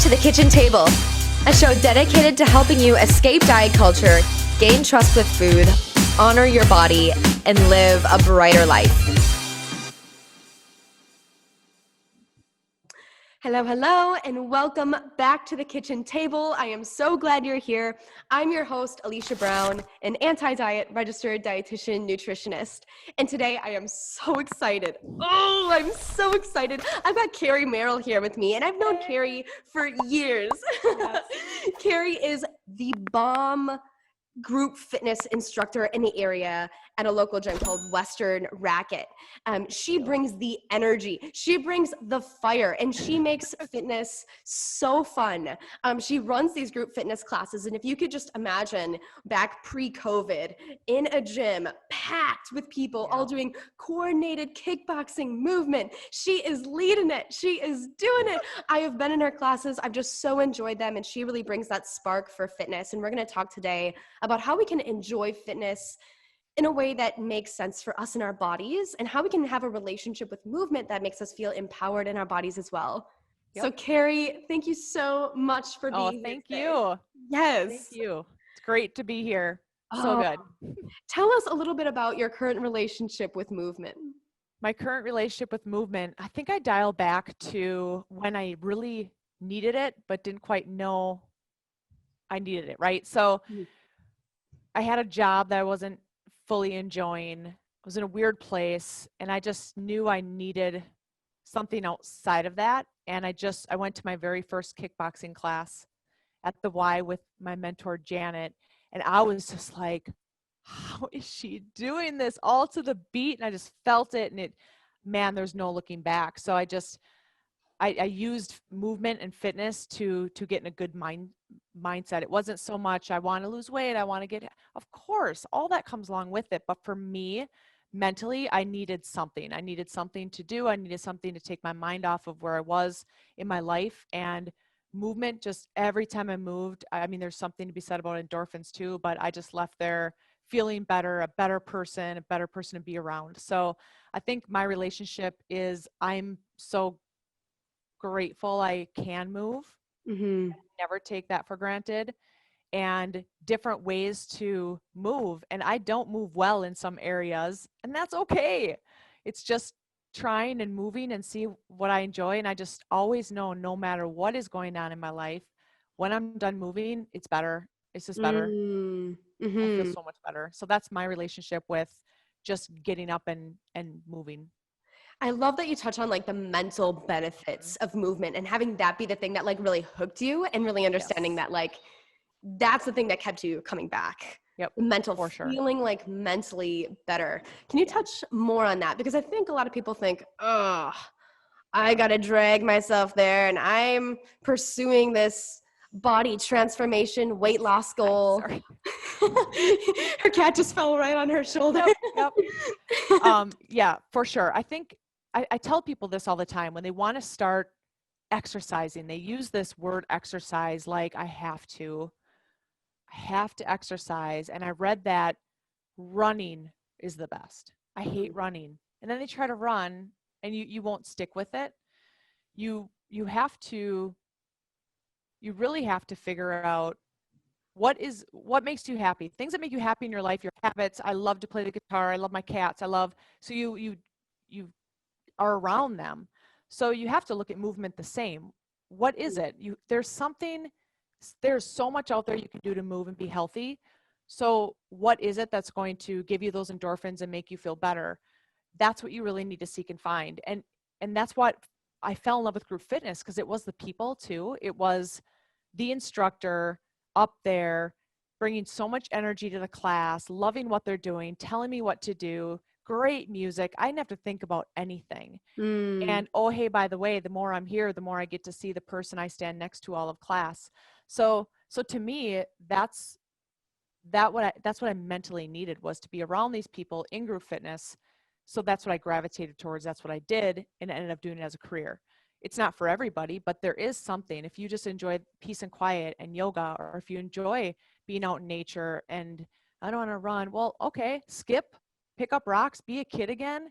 to the kitchen table, a show dedicated to helping you escape diet culture, gain trust with food, honor your body, and live a brighter life. Hello, and welcome back to the kitchen table. I am so glad you're here. I'm your host, Alicia Brown, an anti-diet registered dietitian nutritionist. And today I am so excited. Oh, I'm so excited. I've got Kari Merrill here with me, and I've known Kari for years. Yes. Kari is the bomb group fitness instructor in the area at a local gym called Western Racket. She brings the energy, she brings the fire, and she makes fitness so fun. She runs these group fitness classes, and if you could just imagine back pre-COVID in a gym packed with people all doing coordinated kickboxing movement, she is leading it. She is doing it. I have been in her classes. I've just so enjoyed them, and she really brings that spark for fitness. And we're going to talk today about how we can enjoy fitness in a way that makes sense for us and our bodies, and how we can have a relationship with movement that makes us feel empowered in our bodies as well. Yep. So Kari, thank you so much for being here. Thank today. you. Yes. Thank you. It's great to be here. So Oh, good. Tell us a little bit about your current relationship with movement. My current relationship with movement, I think I dial back to when I really needed it, but didn't quite know I needed it, right? So I had a job that I wasn't fully enjoying. I was in a weird place, and I just knew I needed something outside of that. And I went to my very first kickboxing class at the Y with my mentor, Janet. And I was just like, how is she doing this all to the beat? And I just felt it, and man, there's no looking back. So I used movement and fitness to get in a good mindset. It wasn't so much, I want to lose weight, I want to get, of course, all that comes along with it. But for me, mentally, I needed something. I needed something to do. I needed something to take my mind off of where I was in my life. And movement, just every time I moved, I mean, there's something to be said about endorphins too, but I just left there feeling better, a better person to be around. So I think my relationship is, I'm so grateful I can move. Mm-hmm. Never take that for granted, and different ways to move. And I don't move well in some areas, and that's okay. It's just trying and moving and see what I enjoy. And I just always know, no matter what is going on in my life, when I'm done moving, it's better. It's just better. Mm-hmm. I feel so much better. So that's my relationship with just getting up and moving. I love that you touch on like the mental benefits of movement and having that be the thing that like really hooked you, and really understanding Yes. that like that's the thing that kept you coming back. Yep. The mental For sure. feeling like mentally better. Can you touch more on that? Because I think a lot of people think, oh, I got to drag myself there, and I'm pursuing this body transformation weight loss goal. Sorry. Her cat just fell right on her shoulder. Yep. Yeah, for sure. I think I tell people this all the time when they want to start exercising. They use this word exercise like I have to exercise. And I read that running is the best. I hate running. And then they try to run, and you won't stick with it. You really have to figure out what makes you happy. Things that make you happy in your life, your habits. I love to play the guitar. I love my cats. So you are around them. So you have to look at movement the same. What is it? There's so much out there you can do to move and be healthy. So what is it that's going to give you those endorphins and make you feel better? That's what you really need to seek and find. And that's what I fell in love with group fitness, because it was the people too. It was the instructor up there bringing so much energy to the class, loving what they're doing, telling me what to do, great music. I didn't have to think about anything. And oh, hey, by the way, the more I'm here, the more I get to see the person I stand next to all of class. So to me, that's what I mentally needed, was to be around these people in group fitness. So that's what I gravitated towards. That's what I did, and ended up doing it as a career. It's not for everybody, but there is something. If you just enjoy peace and quiet and yoga, or if you enjoy being out in nature and I don't want to run, well, okay, skip, pick up rocks, be a kid again,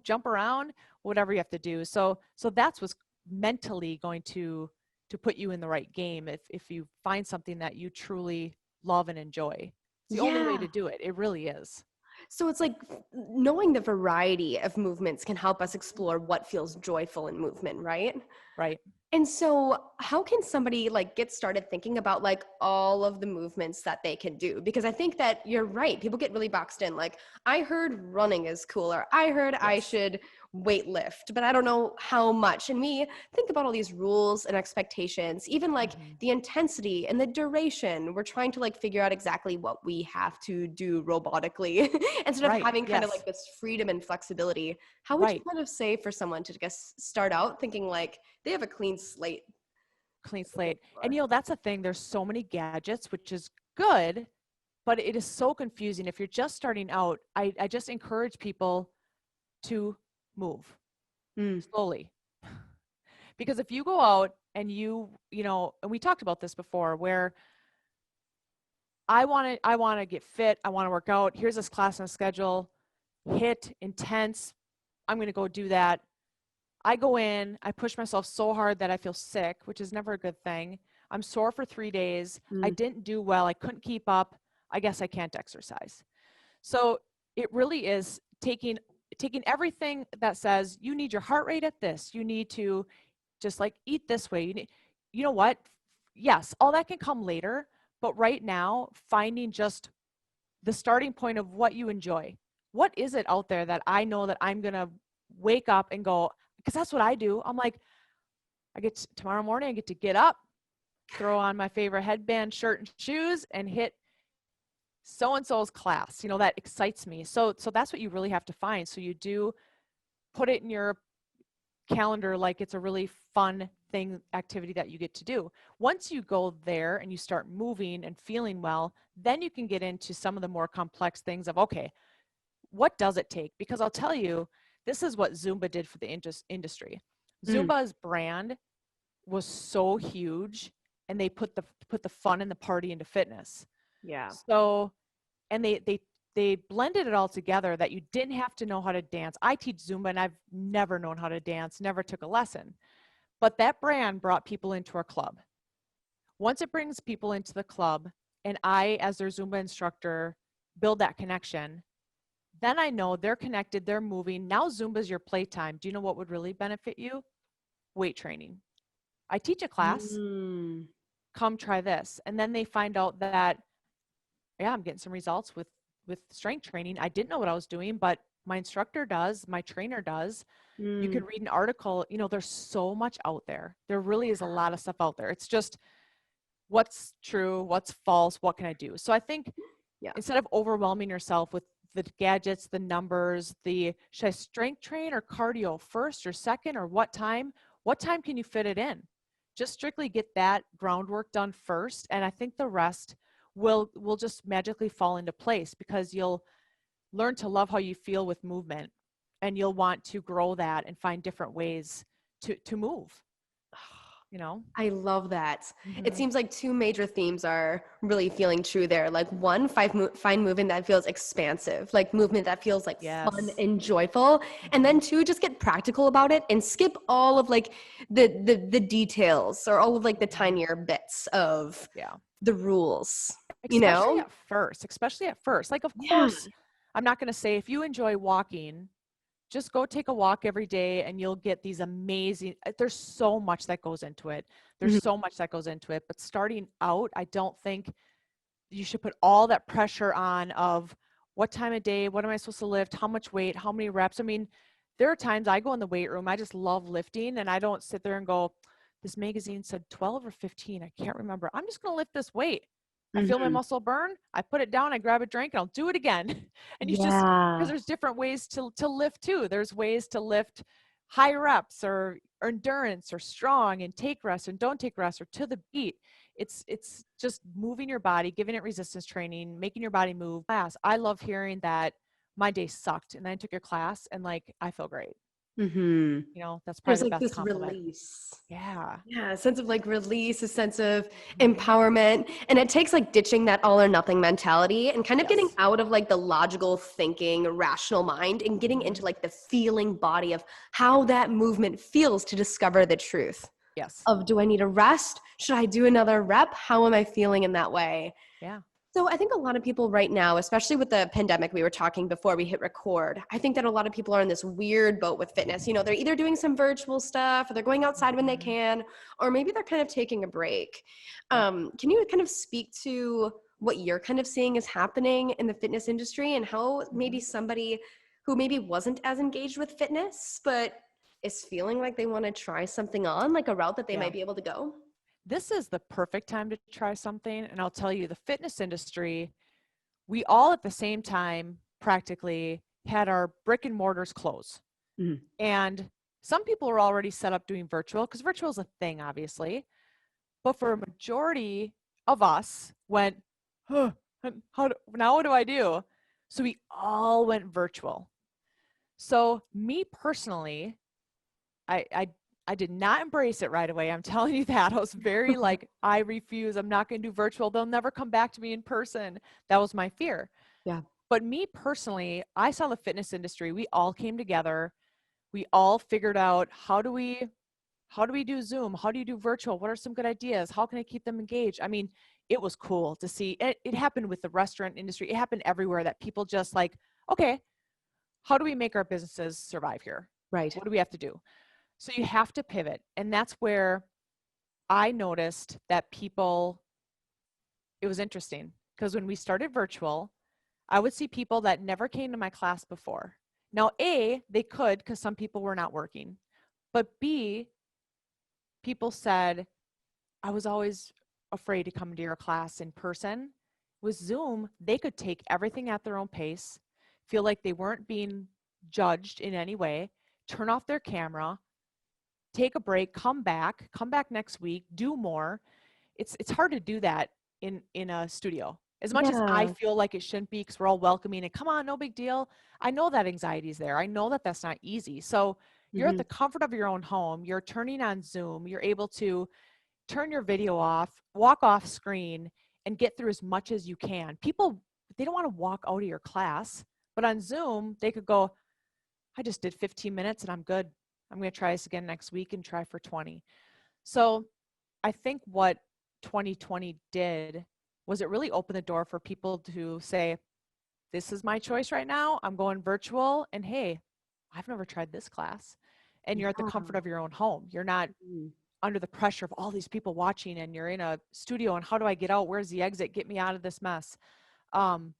jump around, whatever you have to do. So that's what's mentally going to to put you in the right game if you find something that you truly love and enjoy. It's the only way to do it. It really is. So it's like knowing the variety of movements can help us explore what feels joyful in movement, right? Right. And so how can somebody like get started thinking about like all of the movements that they can do? Because I think that you're right. People get really boxed in. Like, I heard running is cooler. I heard I Yes. should weight lift, but I don't know how much. And we think about all these rules and expectations, even like the intensity and the duration. We're trying to like figure out exactly what we have to do robotically instead of Right. having kind of Yes. like this freedom and flexibility. How would you Right. kind of say for someone to just start out thinking like they have a clean slate? Clean slate. And that's the thing. There's so many gadgets, which is good, but it is so confusing. If you're just starting out, I just encourage people to move slowly. Because if you go out and and we talked about this before, where I want to get fit, I want to work out. Here's this class on a schedule, hit intense. I'm going to go do that. I go in, I push myself so hard that I feel sick, which is never a good thing. I'm sore for 3 days. I didn't do well. I couldn't keep up. I guess I can't exercise. So it really is taking everything that says you need your heart rate at this. You need to just like eat this way. You know what? Yes, all that can come later. But right now, finding just the starting point of what you enjoy. What is it out there that I know that I'm going to wake up and go, because that's what I do. I'm like, tomorrow morning, I get to get up, throw on my favorite headband, shirt, and shoes, and hit so-and-so's class. That excites me. So that's what you really have to find. So you do put it in your calendar like it's a really fun activity that you get to do. Once you go there and you start moving and feeling well, then you can get into some of the more complex things of, okay, what does it take? Because I'll tell you, this is what Zumba did for the industry. Zumba's brand was so huge, and they put the fun and the party into fitness. Yeah. So, and they blended it all together that you didn't have to know how to dance. I teach Zumba, and I've never known how to dance, never took a lesson. But that brand brought people into our club. Once it brings people into the club, and I, as their Zumba instructor, build that connection, then I know they're connected, they're moving. Now Zumba's your playtime. Do you know what would really benefit you? Weight training. I teach a class. Come try this. And then they find out that, yeah, I'm getting some results with strength training. I didn't know what I was doing, but my instructor does, my trainer does. You could read an article. There's so much out there. There really is a lot of stuff out there. It's just what's true, what's false, what can I do? So I think instead of overwhelming yourself with the gadgets, the numbers, should I strength train or cardio first or second, or what time can you fit it in? Just strictly get that groundwork done first. And I think the rest will just magically fall into place, because you'll learn to love how you feel with movement, and you'll want to grow that and find different ways to move. I love that. It seems like two major themes are really feeling true there. Like, one, find movement that feels expansive, like movement that feels like fun and joyful. And then two, just get practical about it and skip all of like the details, or all of like the tinier bits of the rules, especially at first. Like, of course, I'm not going to say if you enjoy walking, just go take a walk every day and you'll get these amazing, there's so much that goes into it. But starting out, I don't think you should put all that pressure on of what time of day, what am I supposed to lift, how much weight, how many reps. I mean, there are times I go in the weight room, I just love lifting, and I don't sit there and go, this magazine said 12 or 15, I can't remember. I'm just going to lift this weight. I feel my muscle burn. I put it down. I grab a drink, and I'll do it again. And because there's different ways to lift too. There's ways to lift high reps, or endurance, or strong, and take rest and don't take rest, or to the beat. It's just moving your body, giving it resistance training, making your body move. I love hearing that my day sucked, and then I took your class, and like, I feel great. That's probably there's the like best this compliment. release. Yeah, a sense of like release, a sense of empowerment. And it takes like ditching that all or nothing mentality and kind of getting out of like the logical thinking, rational mind, and getting into like the feeling body of how that movement feels to discover the truth. Yes. of, do I need a rest? Should I do another rep? How am I feeling in that way? Yeah. So I think a lot of people right now, especially with the pandemic, we were talking before we hit record, I think that a lot of people are in this weird boat with fitness. You know, they're either doing some virtual stuff, or they're going outside when they Mhm. can, or maybe they're kind of taking a break. Yep. Can you kind of speak to what you're kind of seeing is happening in the fitness industry, and how maybe Mhm. somebody who maybe wasn't as engaged with fitness, but is feeling like they want to try something on, like a route that they Yeah. might be able to go? This is the perfect time to try something. And I'll tell you, the fitness industry, we all at the same time practically had our brick and mortars close. Mhm. And some people were already set up doing virtual because virtual is a thing, obviously. But for a majority of us went, huh, now what do I do? So we all went virtual. So me personally, I, I I did not embrace it right away. I'm telling you that. I was very like, I refuse. I'm not going to do virtual. They'll never come back to me in person. That was my fear. Yeah. But me personally, I saw the fitness industry. We all came together. We all figured out how do we do Zoom? How do you do virtual? What are some good ideas? How can I keep them engaged? I mean, it was cool to see. It happened with the restaurant industry. It happened everywhere that people just like, okay, how do we make our businesses survive here? Right. What do we have to do? So you have to pivot. And that's where I noticed that people, it was interesting because when we started virtual, I would see people that never came to my class before. Now, A, they could because some people were not working. But B, people said, I was always afraid to come to your class in person. With Zoom, they could take everything at their own pace, feel like they weren't being judged in any way, turn off their camera, take a break, come back next week, do more. It's hard to do that in a studio. As much as I Yeah. feel like it shouldn't be because we're all welcoming and come on, no big deal. I know that anxiety is there. I know that that's not easy. So you're at Hmm. the comfort of your own home. You're turning on Zoom. You're able to turn your video off, walk off screen, and get through as much as you can. People, they don't want to walk out of your class, but on Zoom, they could go, I just did 15 minutes and I'm good. I'm going to try this again next week and try for 20. So I think what 2020 did was it really opened the door for people to say, this is my choice right now. I'm going virtual. And hey, I've never tried this class. And you're at the Yeah. comfort of your own home. You're not Mhm. under the pressure of all these people watching and you're in a studio and how do I get out? Where's the exit? Get me out of this mess. Um,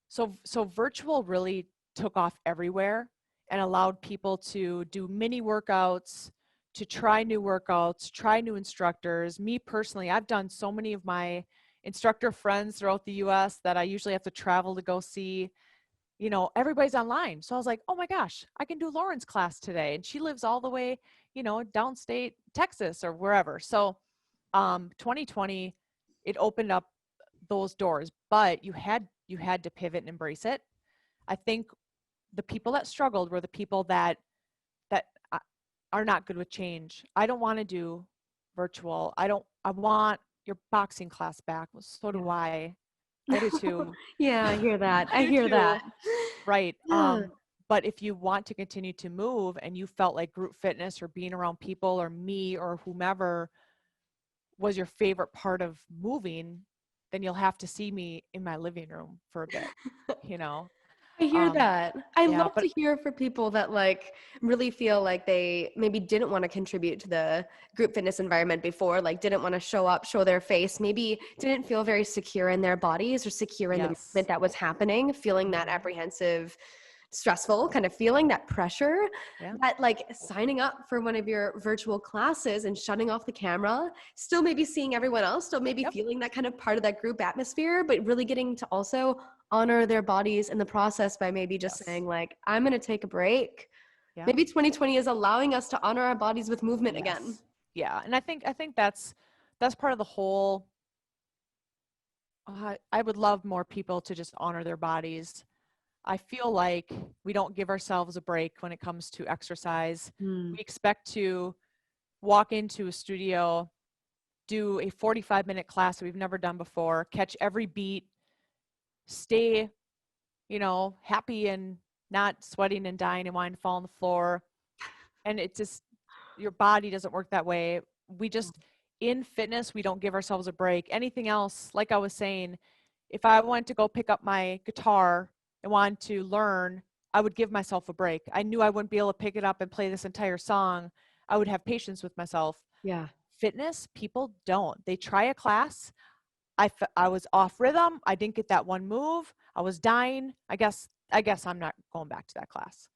so virtual really took off everywhere and allowed people to do mini workouts, to try new workouts, try new instructors. Me personally, I've done so many of my instructor friends throughout the US that I usually have to travel to go see. You know, everybody's online. So I was like, oh my gosh, I can do Lauren's class today. And she lives all the way, downstate Texas or wherever. So 2020, it opened up those doors, but you had to pivot and embrace it. I think the people that struggled were the people that are not good with change. I don't want to do virtual. I want your boxing class back. Well, so do Yeah. I. I do too. Yeah, I hear that. I I do hear that. too. Right. Yeah. But if you want to continue to move and you felt like group fitness or being around people or me or whomever was your favorite part of moving, then you'll have to see me in my living room for a bit, you know? I hear Um, that. I yeah, love but to hear for people that like really feel like they maybe didn't want to contribute to the group fitness environment before, like didn't want to show up, show their face, maybe didn't feel very secure in their bodies or secure in the yes. movement that was happening, feeling that Hmm. apprehensive, stressful, kind of feeling that pressure, Yeah. that like signing up for one of your virtual classes and shutting off the camera, still maybe seeing everyone else, still maybe Yep. feeling that kind of part of that group atmosphere, but really getting to also honor their bodies in the process by maybe just Yes. saying like, I'm going to take a break. Yeah. Maybe 2020 is allowing us to honor our bodies with movement again. Yes. Yeah. And I think that's part of the whole. I would love more people to just honor their bodies. I feel like we don't give ourselves a break when it comes to exercise. Hmm. We expect to walk into a studio, do a 45-minute class that we've never done before, catch every beat, stay, happy and not sweating and dying and wanting to fall on the floor. And it just, your body doesn't work that way. we just, in fitness, we don't give ourselves a break. Anything else, like I was saying, if I wanted to go pick up my guitar and wanted to learn, I would give myself a break. I knew I wouldn't be able to pick it up and play this entire song. I would have patience with myself. Yeah. Fitness, people don't. They try a class. I was off rhythm. I didn't get that one move. I was dying. I guess I'm not going back to that class.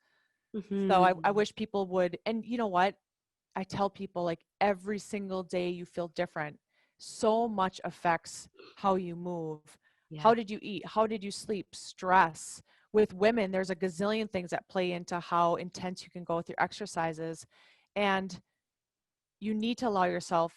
So I wish people would. And you know what? I tell people, like, every single day you feel different. So much affects how you move. Yeah. How did you eat? How did you sleep? Stress. With women, there's a gazillion things that play into how intense you can go with your exercises. And you need to allow yourself,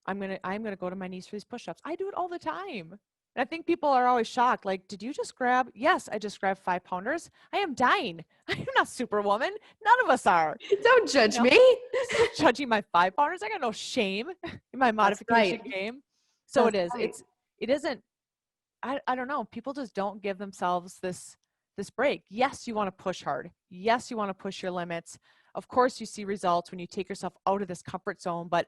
I'm gonna go to my knees for these push-ups. I do it all the time. And I think people are always shocked. Like, did you just grab? Yes, I just grabbed 5-pounders. I am dying. I am not Superwoman. None of us are. Don't judge You know? me. Stop judging my 5-pounders. I got no shame in my modification game. So That's it is. right. It isn't. I don't know. People just don't give themselves this break. Yes, you want to push hard. Yes, you want to push your limits. Of course, you see results when you take yourself out of this comfort zone, but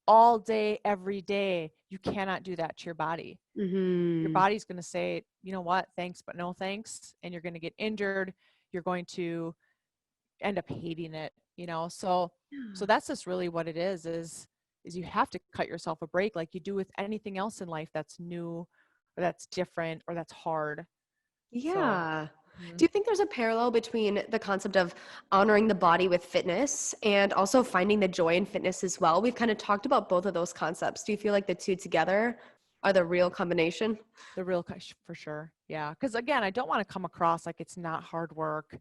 all day, every day, you cannot do that to your body. Your body's going to say, you know what, thanks, but no thanks. And you're going to get injured. You're going to end up hating it, you know? So that's just really what it is you have to cut yourself a break like you do with anything else in life that's new or that's different or that's hard. Yeah. So, Do you think there's a parallel between the concept of honoring the body with fitness and also finding the joy in fitness as well? We've kind of talked about both of those concepts. Do you feel like the two together are the real combination? the real for sure. Yeah. Because again, I don't want to come across like it's not hard work.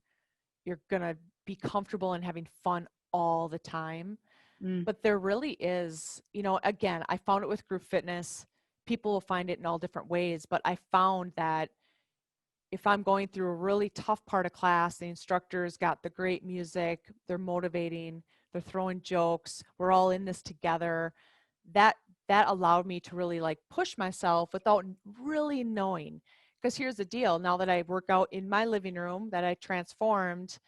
You're going to be comfortable and having fun all the time. Mm. But there really is, you know, again, I found it with group fitness. People will find it in all different ways, but I found that if I'm going through a really tough part of class, the instructor's got the great music, they're motivating, they're throwing jokes, we're all in this together. That allowed me to really like push myself without really knowing. Because here's the deal, now that I work out in my living room that I transformed,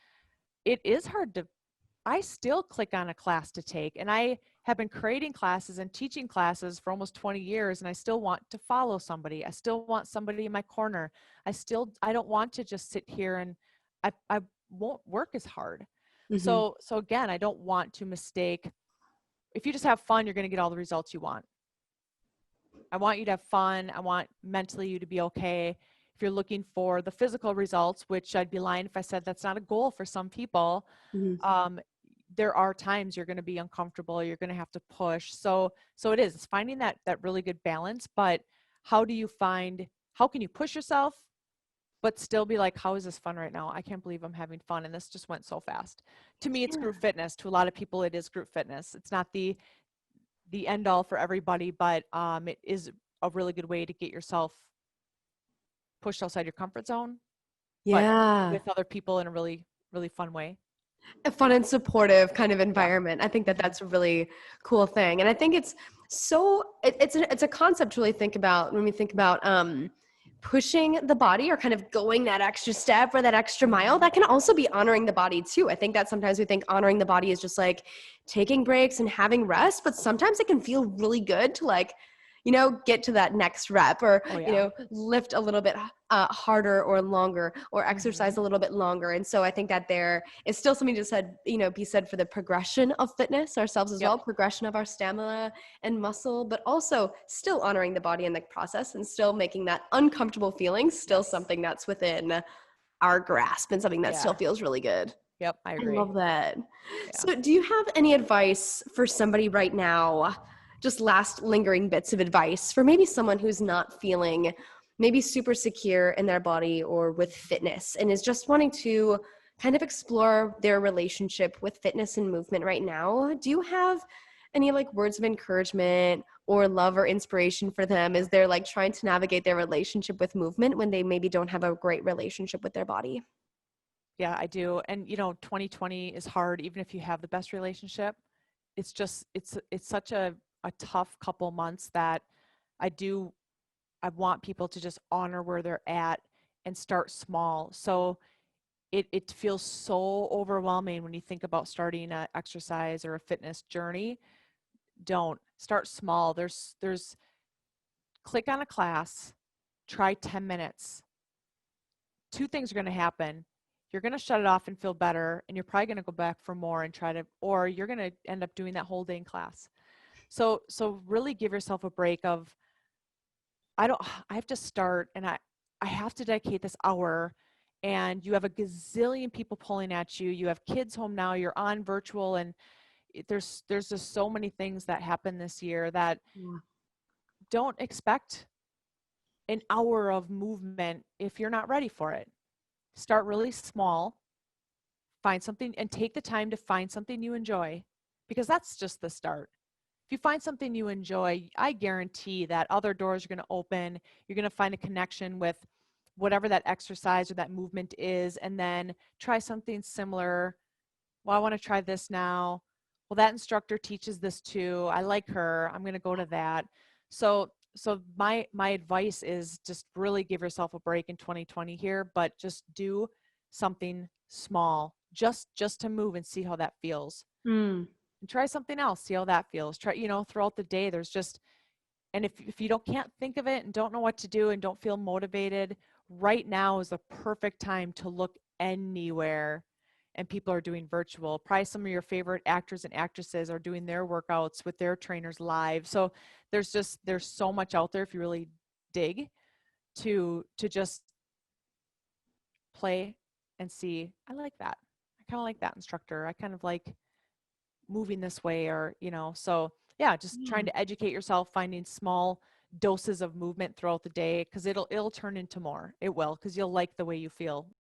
it is hard to, I still click on a class to take, and I have been creating classes and teaching classes for almost 20 years, and I still want to follow somebody. I still want somebody in my corner. I don't want to just sit here and I won't work as hard. Mm-hmm. So again, I don't want to mistake. If you just have fun, you're going to get all the results you want. I want you to have fun. I want mentally you to be okay. If you're looking for the physical results, which I'd be lying if I said that's not a goal for some people, Mm-hmm. there are times you're going to be uncomfortable. You're going to have to push. So it's finding that really good balance. But how can you push yourself, but still be like, how is this fun right now? I can't believe I'm having fun. And this just went so fast. To me, it's group fitness. To a lot of people, it is group fitness. It's not the end all for everybody, but it is a really good way to get yourself pushed outside your comfort zone, but Yeah. with other people in a really, really fun way. A fun and supportive kind of Yeah. environment. I think that Mhm. that's a really cool thing. And I think it's it's a concept to really think about when we think about pushing the body or kind of going that extra step or that extra mile. That can also be honoring the body too. I think that sometimes we think honoring the body is just like taking breaks and having rest, but sometimes it can feel really good to like, get to that next rep or, Oh yeah. lift a little bit harder or longer or exercise Mhm. a little bit longer. And so I think that there is still something to said, be said for the progression of fitness ourselves as Yep. well, progression of our stamina and muscle, but also still honoring the body in the process and still making that uncomfortable feeling still Yes. something that's within our grasp and something that still Yeah. feels really good. Yep. I I agree. love that. Yeah. So, do you have any advice for somebody right now? Just last lingering bits of advice for maybe someone who's not feeling maybe super secure in their body or with fitness and is just wanting to kind of explore their relationship with fitness and movement right now. Do you have any like words of encouragement or love or inspiration for them as they're like trying to navigate their relationship with movement when they maybe don't have a great relationship with their body? Yeah, I do. And 2020 is hard even if you have the best relationship. It's just it's such a tough couple months that I do I want people to just honor where they're at and start small. So it feels so overwhelming when you think about starting an exercise or a fitness journey. don't. Start small. There's click on a class, try 10 minutes. Two things are going to happen. You're going to shut it off and feel better, and you're probably going to go back for more and try to, or you're going to end up doing that whole day in class. So really give yourself a break of, I have to start, and I have to dedicate this hour, and you have a gazillion people pulling at you. You have kids home now, you're on virtual, and there's just so many things that happen this year that don't expect an hour of movement if you're not ready for it. Start really small, find something, and take the time to find something you enjoy, because that's just the start. If you find something you enjoy, I guarantee that other doors are going to open. You're going to find a connection with whatever that exercise or that movement is, and then try something similar. Well, I want to try this now. Well, that instructor teaches this too. I like her. I'm going to go to that. So my advice is just really give yourself a break in 2020 here, but just do something small, just to move and see how that feels. And try something else, see how that feels. Try, throughout the day, there's just, and if you can't think of it and don't know what to do and don't feel motivated, right now is the perfect time to look anywhere. And people are doing virtual. Probably some of your favorite actors and actresses are doing their workouts with their trainers live. So there's so much out there if you really dig to just play and see, I like that. I kind of like that instructor. I kind of like moving this way, or so yeah, just trying to educate yourself, finding small doses of movement throughout the day, because it'll turn into more. It will, because you'll like the way you feel